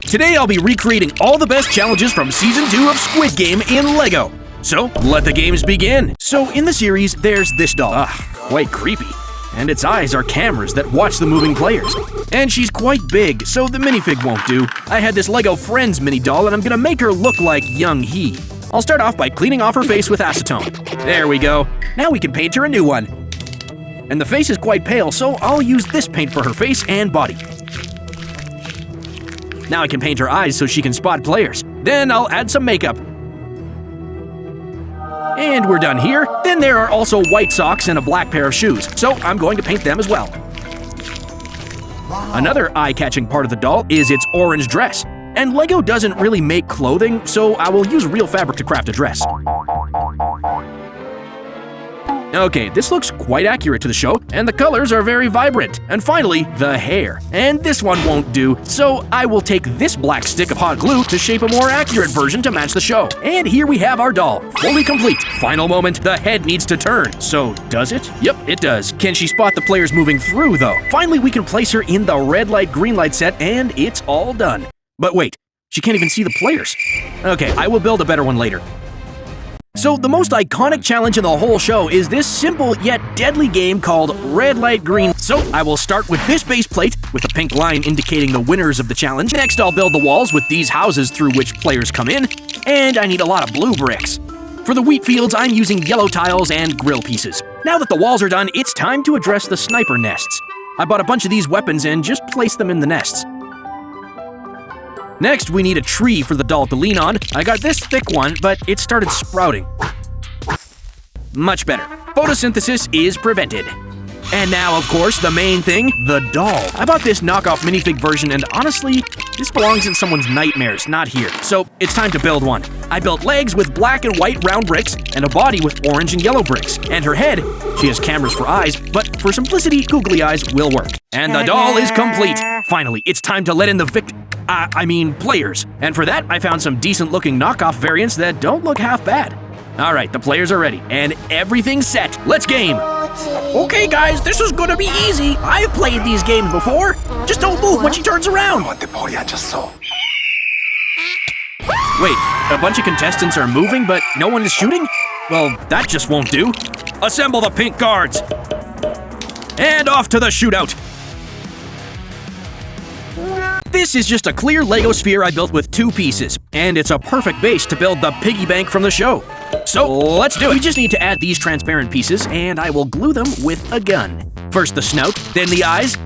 Today I'll be recreating all the best challenges from Season 2 of Squid Game in LEGO. So, let the games begin. So, in the series, there's this doll. Quite creepy. And its eyes are cameras that watch the moving players. And she's quite big, so the minifig won't do. I had this LEGO Friends mini doll, and I'm gonna make her look like young He. I'll start off by cleaning off her face with acetone. There we go. Now we can paint her a new one. And the face is quite pale, so I'll use this paint for her face and body. Now I can paint her eyes so she can spot players. Then I'll add some makeup. And we're done here. Then there are also white socks and a black pair of shoes, so I'm going to paint them as well. Another eye-catching part of the doll is its orange dress. And LEGO doesn't really make clothing, so I will use real fabric to craft a dress. Okay, this looks quite accurate to the show, and the colors are very vibrant. And finally, the hair. And this one won't do, so I will take this black stick of hot glue to shape a more accurate version to match the show. And here we have our doll, fully complete. Final moment, the head needs to turn. So, does it? Yep, it does. Can she spot the players moving through, though? Finally, we can place her in the red light, green light set, and it's all done. But wait, she can't even see the players. Okay, I will build a better one later. So the most iconic challenge in the whole show is this simple yet deadly game called Red Light Green. So I will start with this base plate with a pink line indicating the winners of the challenge. Next I'll build the walls with these houses through which players come in, and I need a lot of blue bricks. For the wheat fields, I'm using yellow tiles and grill pieces. Now that the walls are done, it's time to address the sniper nests. I bought a bunch of these weapons and just placed them in the nests. Next, we need a tree for the doll to lean on. I got this thick one, but it started sprouting. Much better. Photosynthesis is prevented. And now, of course, the main thing, the doll. I bought this knockoff minifig version, and honestly, this belongs in someone's nightmares, not here. So, it's time to build one. I built legs with black and white round bricks, and a body with orange and yellow bricks. And her head, she has cameras for eyes, but for simplicity, googly eyes will work. And the doll is complete. Finally, it's time to let in the players. And for that, I found some decent-looking knockoff variants that don't look half bad. Alright, the players are ready, and everything's set. Let's game! Okay, guys, this is gonna be easy. I've played these games before. Just don't move when she turns around. Wait, a bunch of contestants are moving, but no one is shooting? Well, that just won't do. Assemble the pink guards! And off to the shootout! This is just a clear Lego sphere I built with 2 pieces, and it's a perfect base to build the piggy bank from the show. So, let's do it! We just need to add these transparent pieces, and I will glue them with a gun. First the snout, then the eyes,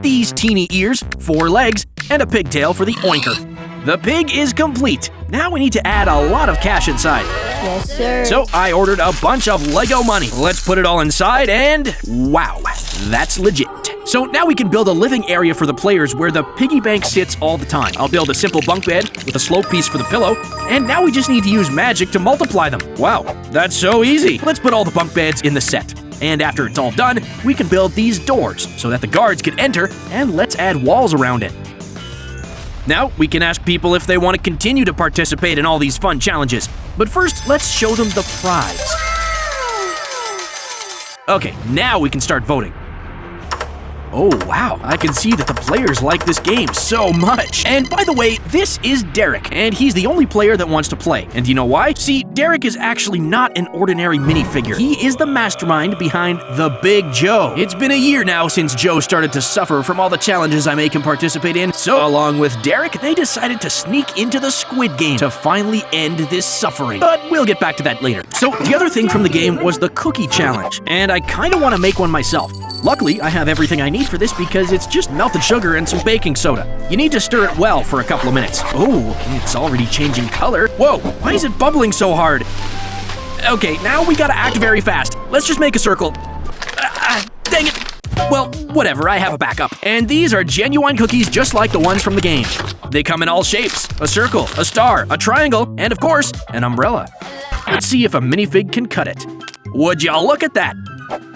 these teeny ears, 4 legs, and a pigtail for the oinker. The pig is complete. Now we need to add a lot of cash inside. Yes, sir. So I ordered a bunch of Lego money. Let's put it all inside and wow, that's legit. So now we can build a living area for the players where the piggy bank sits all the time. I'll build a simple bunk bed with a slope piece for the pillow, and now we just need to use magic to multiply them. Wow, that's so easy. Let's put all the bunk beds in the set. And after it's all done, we can build these doors so that the guards can enter, and let's add walls around it. Now, we can ask people if they want to continue to participate in all these fun challenges. But first, let's show them the prize. Okay, now we can start voting. Oh wow, I can see that the players like this game so much. And by the way, this is Derek, and he's the only player that wants to play. And do you know why? See, Derek is actually not an ordinary minifigure. He is the mastermind behind the Big Joe. It's been a year now since Joe started to suffer from all the challenges I make him participate in. So along with Derek, they decided to sneak into the Squid Game to finally end this suffering. But we'll get back to that later. So the other thing from the game was the cookie challenge, and I kinda wanna make one myself. Luckily, I have everything I need for this because it's just melted sugar and some baking soda. You need to stir it well for a couple of minutes. Oh, it's already changing color. Whoa, why is it bubbling so hard? Okay, now we gotta act very fast. Let's just make a circle. Dang it! Well, whatever, I have a backup. And these are genuine cookies just like the ones from the game. They come in all shapes: a circle, a star, a triangle, and of course, an umbrella. Let's see if a minifig can cut it. Would y'all look at that?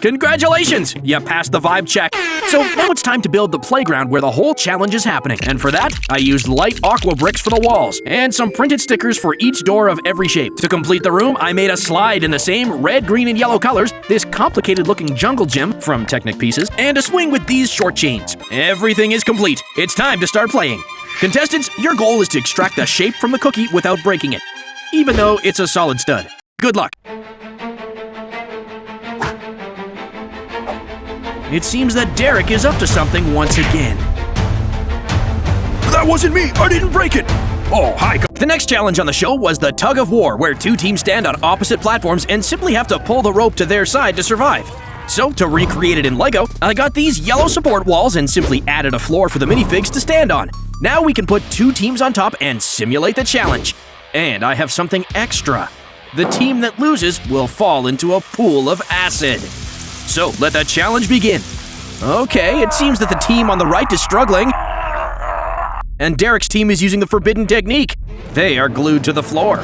Congratulations! You passed the vibe check. So now it's time to build the playground where the whole challenge is happening. And for that, I used light aqua bricks for the walls and some printed stickers for each door of every shape. To complete the room, I made a slide in the same red, green, and yellow colors, this complicated looking jungle gym from Technic Pieces, and a swing with these short chains. Everything is complete. It's time to start playing. Contestants, your goal is to extract the shape from the cookie without breaking it, even though it's a solid stud. Good luck. It seems that Derek is up to something once again. That wasn't me! I didn't break it! Oh, hi. The next challenge on the show was the tug of war, where two teams stand on opposite platforms and simply have to pull the rope to their side to survive. So, to recreate it in Lego, I got these yellow support walls and simply added a floor for the minifigs to stand on. Now we can put two teams on top and simulate the challenge. And I have something extra. The team that loses will fall into a pool of acid. So, let the challenge begin. Okay, it seems that the team on the right is struggling. And Derek's team is using the forbidden technique. They are glued to the floor.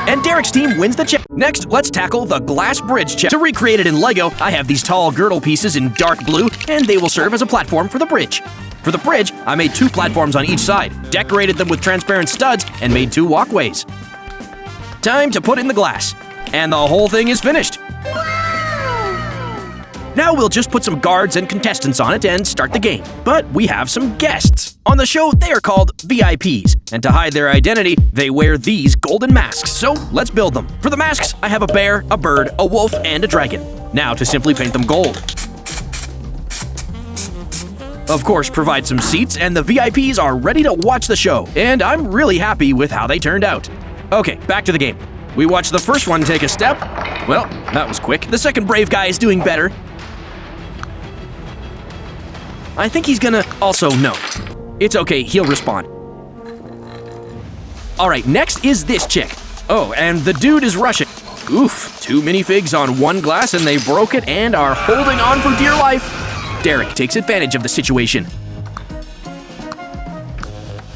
And Derek's team wins the challenge. Next, let's tackle the glass bridge challenge. To recreate it in Lego, I have these tall girdle pieces in dark blue, and they will serve as a platform for the bridge. For the bridge, I made two platforms on each side, decorated them with transparent studs, and made two walkways. Time to put in the glass. And the whole thing is finished. Now we'll just put some guards and contestants on it and start the game. But we have some guests. On the show, they are called VIPs, and to hide their identity, they wear these golden masks. So let's build them. For the masks, I have a bear, a bird, a wolf, and a dragon. Now to simply paint them gold. Of course, provide some seats, and the VIPs are ready to watch the show. And I'm really happy with how they turned out. Okay, back to the game. We watched the first one take a step. Well, that was quick. The second brave guy is doing better. I think he's gonna also no. It's okay, he'll respond. Alright, next is this chick. Oh, and the dude is rushing. Oof, two minifigs on one glass and they broke it and are holding on for dear life. Derek takes advantage of the situation.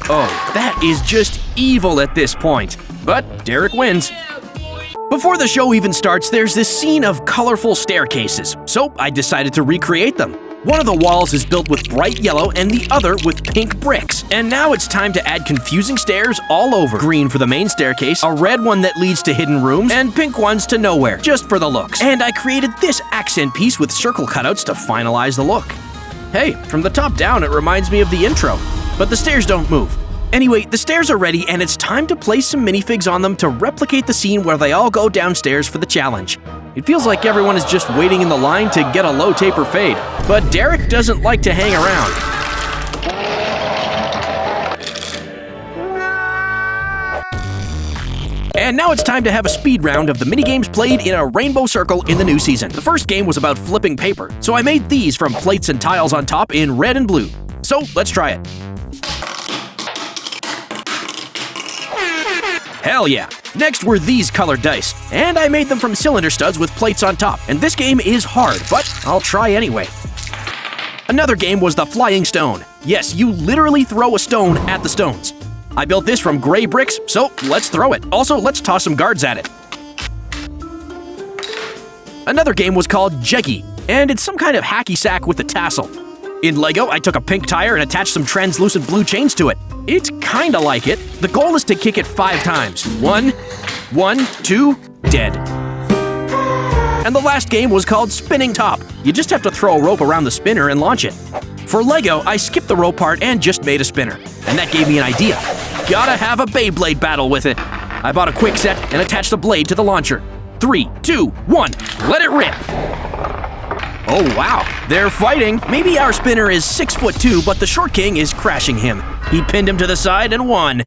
Oh, that is just evil at this point. But Derek wins. Before the show even starts, there's this scene of colorful staircases, so I decided to recreate them. One of the walls is built with bright yellow and the other with pink bricks. And now it's time to add confusing stairs all over. Green for the main staircase, a red one that leads to hidden rooms, and pink ones to nowhere, just for the looks. And I created this accent piece with circle cutouts to finalize the look. Hey, from the top down it reminds me of the intro, but the stairs don't move. Anyway, the stairs are ready and it's time to place some minifigs on them to replicate the scene where they all go downstairs for the challenge. It feels like everyone is just waiting in the line to get a low taper fade, but Derek doesn't like to hang around. And now it's time to have a speed round of the minigames played in a rainbow circle in the new season. The first game was about flipping paper, so I made these from plates and tiles on top in red and blue. So let's try it. Hell yeah! Next were these colored dice, and I made them from cylinder studs with plates on top. And this game is hard, but I'll try anyway. Another game was the flying stone. Yes, you literally throw a stone at the stones. I built this from gray bricks, so let's throw it. Also, let's toss some guards at it. Another game was called Jeggy, and it's some kind of hacky sack with a tassel. In Lego, I took a pink tire and attached some translucent blue chains to it. It's kinda like it. The goal is to kick it 5 times. 1, 2, dead. And the last game was called Spinning Top. You just have to throw a rope around the spinner and launch it. For Lego, I skipped the rope part and just made a spinner. And that gave me an idea. Gotta have a Beyblade battle with it. I bought a quick set and attached the blade to the launcher. 3, 2, 1, let it rip! Oh wow, they're fighting. Maybe our spinner is 6'2", but the short king is crashing him. He pinned him to the side and won.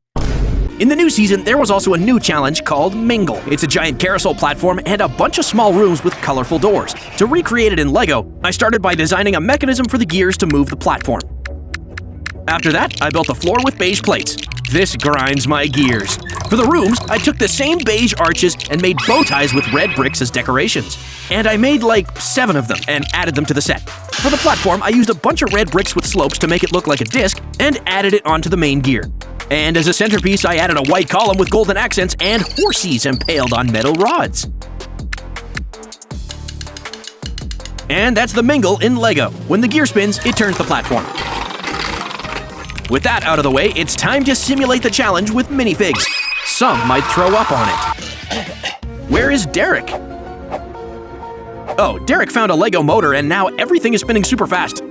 In the new season, there was also a new challenge called Mingle. It's a giant carousel platform and a bunch of small rooms with colorful doors. To recreate it in Lego, I started by designing a mechanism for the gears to move the platform. After that, I built a floor with beige plates. This grinds my gears. For the rooms, I took the same beige arches and made bow ties with red bricks as decorations. And I made like 7 of them and added them to the set. For the platform, I used a bunch of red bricks with slopes to make it look like a disc and added it onto the main gear. And as a centerpiece, I added a white column with golden accents and horses impaled on metal rods. And that's the Mingle in Lego. When the gear spins, it turns the platform. With that out of the way, it's time to simulate the challenge with minifigs. Some might throw up on it. Where is Derek? Oh, Derek found a Lego motor and now everything is spinning super fast.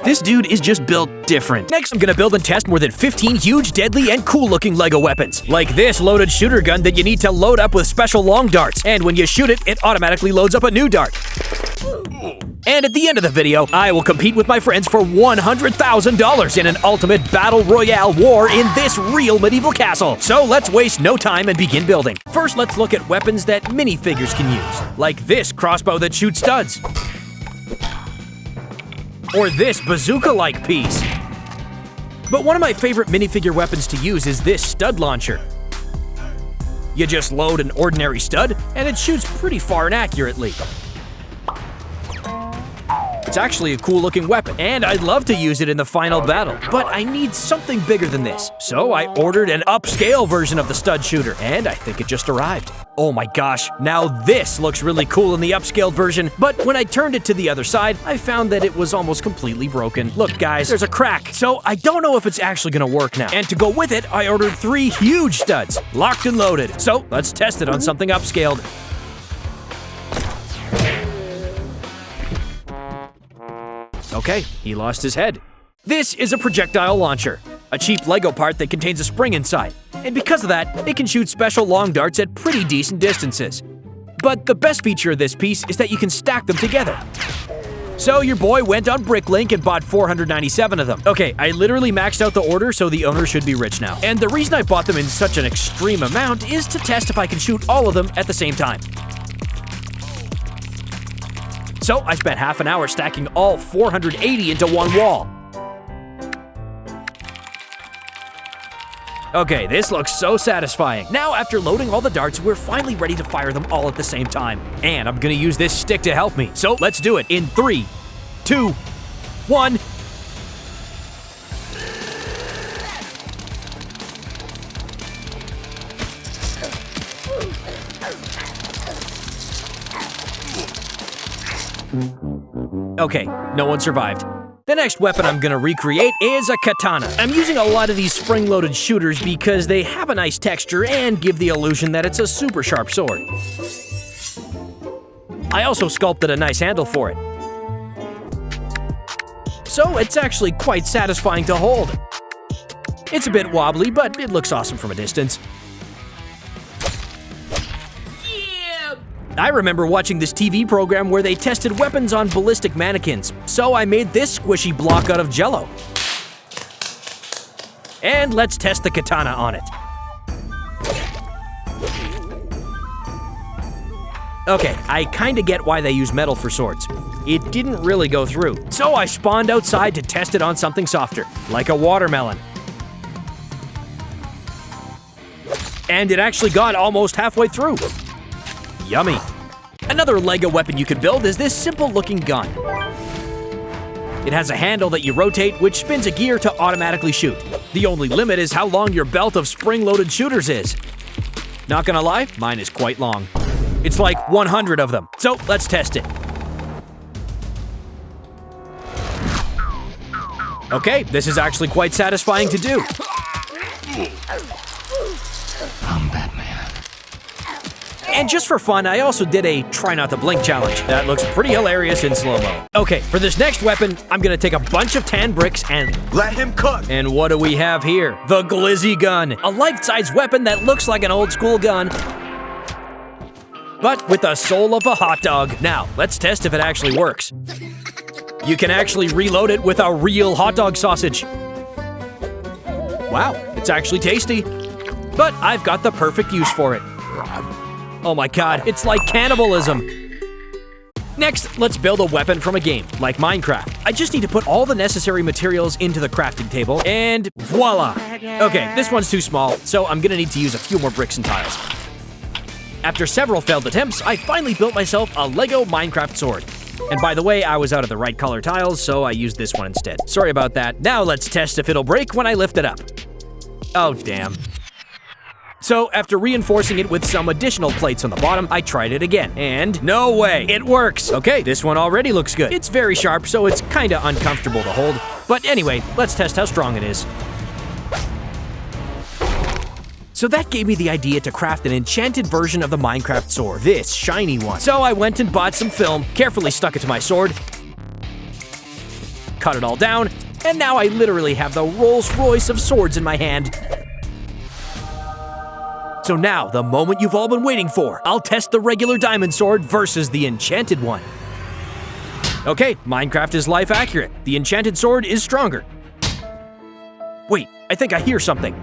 This dude is just built different. Next, I'm gonna build and test more than 15 huge, deadly, and cool-looking LEGO weapons. Like this loaded shooter gun that you need to load up with special long darts. And when you shoot it, it automatically loads up a new dart. And at the end of the video, I will compete with my friends for $100,000 in an ultimate battle royale war in this real medieval castle. So let's waste no time and begin building. First, let's look at weapons that minifigures can use, like this crossbow that shoots studs. Or this bazooka-like piece. But one of my favorite minifigure weapons to use is this stud launcher. You just load an ordinary stud, and it shoots pretty far and accurately. It's actually a cool-looking weapon, and I'd love to use it in the final battle, but I need something bigger than this. So I ordered an upscale version of the stud shooter, and I think it just arrived. Oh my gosh, now this looks really cool in the upscaled version, but when I turned it to the other side, I found that it was almost completely broken. Look guys, there's a crack, so I don't know if it's actually gonna work now. And to go with it, I ordered 3 huge studs, locked and loaded. So let's test it on something upscaled. Okay, he lost his head. This is a projectile launcher, a cheap LEGO part that contains a spring inside. And because of that, it can shoot special long darts at pretty decent distances. But the best feature of this piece is that you can stack them together. So your boy went on Bricklink and bought 497 of them. Okay, I literally maxed out the order, so the owner should be rich now. And the reason I bought them in such an extreme amount is to test if I can shoot all of them at the same time. So I spent half an hour stacking all 480 into one wall. Okay, this looks so satisfying. Now, after loading all the darts, we're finally ready to fire them all at the same time. And I'm gonna use this stick to help me. So let's do it in 3, 2, 1. Okay, no one survived. The next weapon I'm gonna recreate is a katana. I'm using a lot of these spring-loaded shooters because they have a nice texture and give the illusion that it's a super sharp sword. I also sculpted a nice handle for it. So it's actually quite satisfying to hold. It's a bit wobbly, but it looks awesome from a distance. I remember watching this TV program where they tested weapons on ballistic mannequins, so I made this squishy block out of Jello. And let's test the katana on it. Okay, I kinda get why they use metal for swords. It didn't really go through, so I spawned outside to test it on something softer, like a watermelon. And it actually got almost halfway through. Yummy. Another LEGO weapon you could build is this simple-looking gun. It has a handle that you rotate, which spins a gear to automatically shoot. The only limit is how long your belt of spring-loaded shooters is. Not gonna lie, mine is quite long. It's like 100 of them, so let's test it. Okay, this is actually quite satisfying to do. I'm Batman. And just for fun, I also did a try not to blink challenge. That looks pretty hilarious in slow-mo. Okay, for this next weapon, I'm gonna take a bunch of tan bricks and Let him cook. And what do we have here? The Glizzy Gun, a life-size weapon that looks like an old-school gun, but with the soul of a hot dog. Now, let's test if it actually works. You can actually reload it with a real hot dog sausage. Wow, it's actually tasty. But I've got the perfect use for it. Oh my god, it's like cannibalism. Next, let's build a weapon from a game, like Minecraft. I just need to put all the necessary materials into the crafting table, and voila! Okay, this one's too small, so I'm gonna need to use a few more bricks and tiles. After several failed attempts, I finally built myself a LEGO Minecraft sword. And by the way, I was out of the right color tiles, so I used this one instead. Sorry about that. Now let's test if it'll break when I lift it up. Oh, damn. So, after reinforcing it with some additional plates on the bottom, I tried it again. And no way, it works! Okay, this one already looks good. It's very sharp, so it's kinda uncomfortable to hold. But anyway, let's test how strong it is. So that gave me the idea to craft an enchanted version of the Minecraft sword, this shiny one. So I went and bought some film, carefully stuck it to my sword, cut it all down, and now I literally have the Rolls Royce of swords in my hand. So now, the moment you've all been waiting for, I'll test the regular diamond sword versus the enchanted one. Okay, Minecraft is life accurate. The enchanted sword is stronger. Wait, I think I hear something.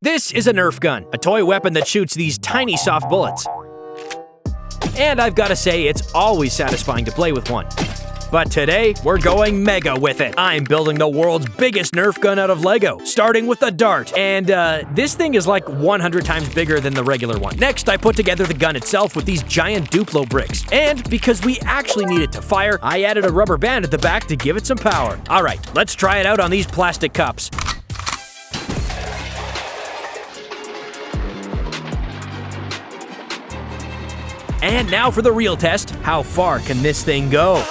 This is a Nerf gun, a toy weapon that shoots these tiny soft bullets. And I've got to say, it's always satisfying to play with one. But today, we're going mega with it. I'm building the world's biggest Nerf gun out of Lego, starting with the dart. And this thing is like 100 times bigger than the regular one. Next, I put together the gun itself with these giant Duplo bricks. And because we actually need it to fire, I added a rubber band at the back to give it some power. All right, let's try it out on these plastic cups. And now for the real test. How far can this thing go?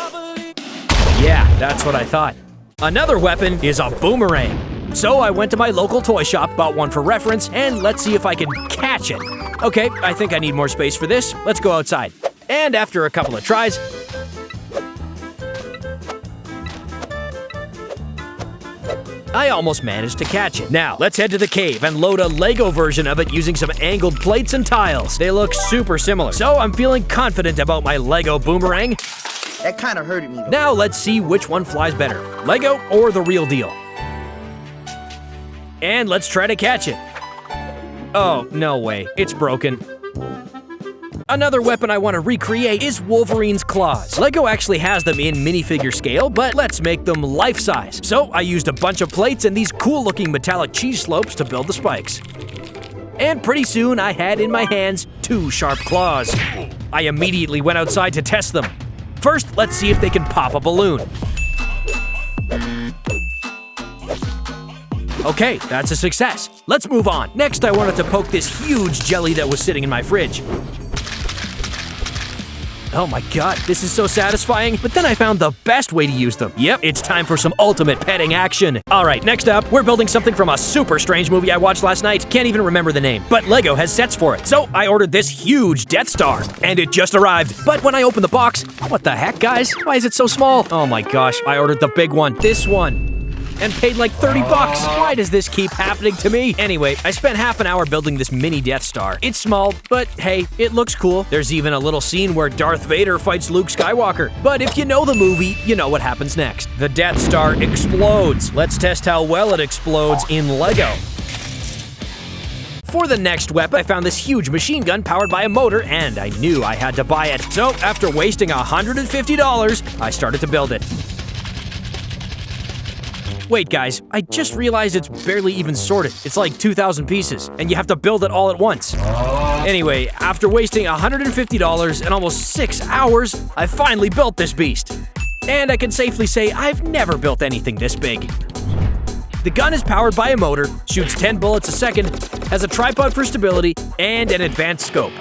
Yeah, that's what I thought. Another weapon is a boomerang. So I went to my local toy shop, bought one for reference, and let's see if I can catch it. Okay, I think I need more space for this. Let's go outside. And after a couple of tries, I almost managed to catch it. Now, let's head to the cave and load a Lego version of it using some angled plates and tiles. They look super similar, so I'm feeling confident about my Lego boomerang. That kind of hurted me, though. Now let's see which one flies better, Lego or the real deal. And let's try to catch it. Oh, no way, it's broken. Another weapon I want to recreate is Wolverine's claws. Lego actually has them in minifigure scale, but let's make them life-size. So I used a bunch of plates and these cool-looking metallic cheese slopes to build the spikes. And pretty soon I had in my hands 2 sharp claws. I immediately went outside to test them. First, let's see if they can pop a balloon. Okay, that's a success. Let's move on. Next, I wanted to poke this huge jelly that was sitting in my fridge. Oh my god, this is so satisfying, but then I found the best way to use them. Yep, it's time for some ultimate petting action. Alright, next up, we're building something from a super strange movie I watched last night. Can't even remember the name, but Lego has sets for it. So I ordered this huge Death Star, and it just arrived. But when I opened the box, what the heck, guys? Why is it so small? Oh my gosh, I ordered the big one, this one, and paid like 30 bucks. Why does this keep happening to me? Anyway, I spent half an hour building this mini Death Star. It's small, but hey, it looks cool. There's even a little scene where Darth Vader fights Luke Skywalker. But if you know the movie, you know what happens next. The Death Star explodes. Let's test how well it explodes in Lego. For the next weapon, I found this huge machine gun powered by a motor, and I knew I had to buy it. So after wasting $150, I started to build it. Wait guys, I just realized it's barely even sorted. It's like 2,000 pieces, and you have to build it all at once. Anyway, after wasting $150 and almost 6 hours, I finally built this beast. And I can safely say I've never built anything this big. The gun is powered by a motor, shoots 10 bullets a second, has a tripod for stability, and an advanced scope.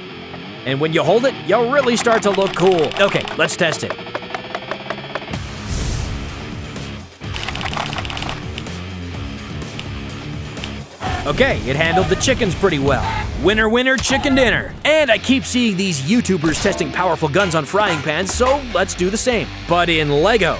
And when you hold it, you'll really start to look cool. Okay, let's test it. Okay, it handled the chickens pretty well. Winner, winner, chicken dinner. And I keep seeing these YouTubers testing powerful guns on frying pans, so let's do the same, but in Lego.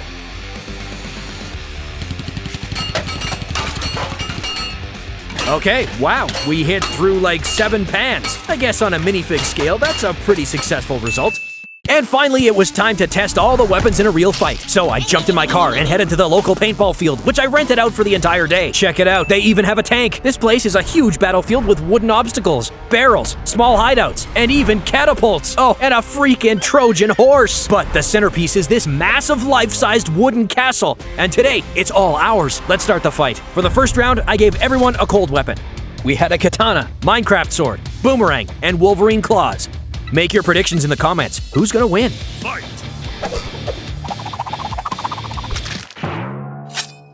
Okay, wow, we hit through like 7 pans. I guess on a minifig scale, that's a pretty successful result. And finally, it was time to test all the weapons in a real fight. So I jumped in my car and headed to the local paintball field, which I rented out for the entire day. Check it out, they even have a tank. This place is a huge battlefield with wooden obstacles, barrels, small hideouts, and even catapults. Oh, and a freaking Trojan horse. But the centerpiece is this massive life-sized wooden castle. And today, it's all ours. Let's start the fight. For the first round, I gave everyone a cold weapon. We had a katana, Minecraft sword, boomerang, and Wolverine claws. Make your predictions in the comments. Who's gonna win? Fight!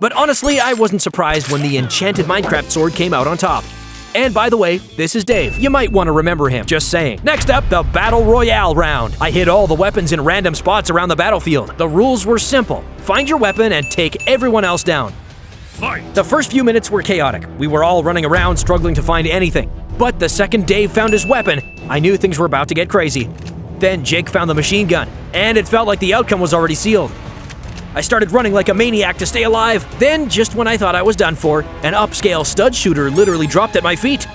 But honestly, I wasn't surprised when the enchanted Minecraft sword came out on top. And by the way, this is Dave. You might want to remember him, just saying. Next up, the Battle Royale round. I hid all the weapons in random spots around the battlefield. The rules were simple. Find your weapon and take everyone else down. Fight! The first few minutes were chaotic. We were all running around struggling to find anything. But the second Dave found his weapon, I knew things were about to get crazy. Then Jake found the machine gun, and it felt like the outcome was already sealed. I started running like a maniac to stay alive. Then, just when I thought I was done for, an upscale stud shooter literally dropped at my feet.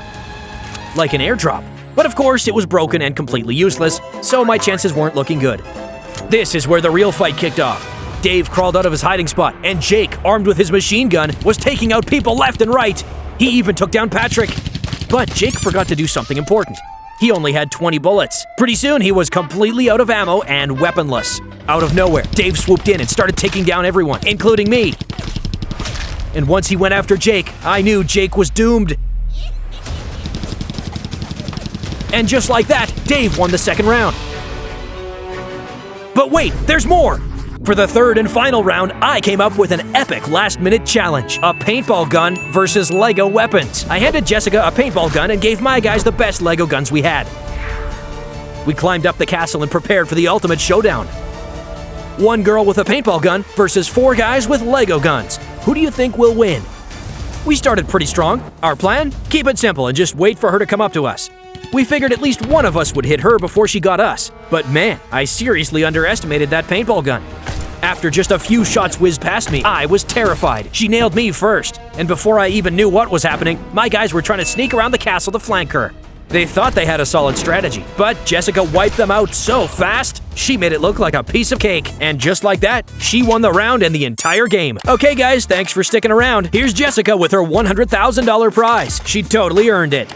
Like an airdrop. But of course, it was broken and completely useless, so my chances weren't looking good. This is where the real fight kicked off. Dave crawled out of his hiding spot, and Jake, armed with his machine gun, was taking out people left and right. He even took down Patrick. But Jake forgot to do something important. He only had 20 bullets. Pretty soon, he was completely out of ammo and weaponless. Out of nowhere, Dave swooped in and started taking down everyone, including me. And once he went after Jake, I knew Jake was doomed. And just like that, Dave won the second round. But wait, there's more! For the third and final round, I came up with an epic last-minute challenge, a paintball gun versus Lego weapons. I handed Jessica a paintball gun and gave my guys the best Lego guns we had. We climbed up the castle and prepared for the ultimate showdown. One girl with a paintball gun versus 4 guys with Lego guns. Who do you think will win? We started pretty strong. Our plan? Keep it simple and just wait for her to come up to us. We figured at least one of us would hit her before she got us. But man, I seriously underestimated that paintball gun. After just a few shots whizzed past me, I was terrified. She nailed me first. And before I even knew what was happening, my guys were trying to sneak around the castle to flank her. They thought they had a solid strategy, but Jessica wiped them out so fast, she made it look like a piece of cake. And just like that, she won the round and the entire game. Okay guys, thanks for sticking around. Here's Jessica with her $100,000 prize. She totally earned it.